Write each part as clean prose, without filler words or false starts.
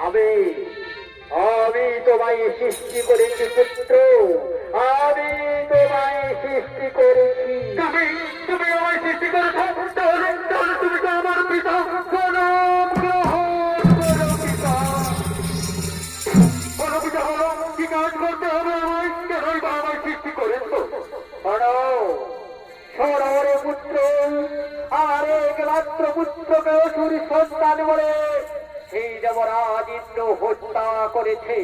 আমি আমি তোমায় সৃষ্টি করেছি পুত্র, আমি তোমায় সৃষ্টি করেছি। তুমি তুমি আমায় সৃষ্টি করেছো, তাহলে তাহলে তুমি তো আমার পিতা। প্রণাম গ্রহণ করো পিতা। বলো পিতা, বলো কি কাজ করতে হবে আমায়? কেনই বা আমায় সৃষ্টি করেছো? সরোরে পুত্র, আমার একমাত্র পুত্রকে অসুর সন্তান বলে সেই দেবরাজ ইন্দ্র হত্যা করেছে।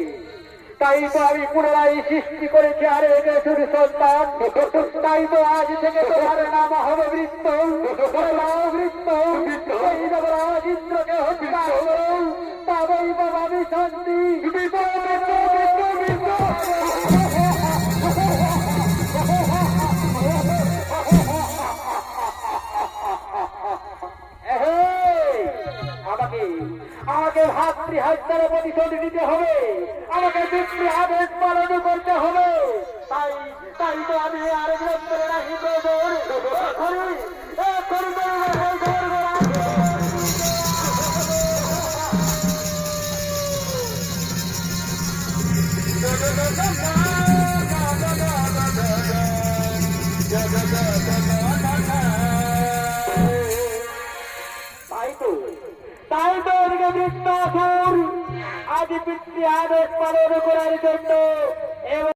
তাই তো আমি পুনরায় সৃষ্টি করেছি আর এক অসুর সন্তান। তাই তো আজ থেকে তোমার নাম হবে বৃত্ত। বৃত্ত সেই দেবরাজ ইন্দ্রকে হত্যা করো, তবেই বাবা আমি শান্তি। আমাকে আমাকে ভাতৃ হত্যার প্রতিশোধ নিতে হবে, আমাকে পিতৃ আদেশ পালন করতে হবে। তাই তাই তো আমি আর বিরক্ত রাখি তাই তো এদিকে বৃত্তাসুর আজ পিতৃ আদেশ পালন করার জন্য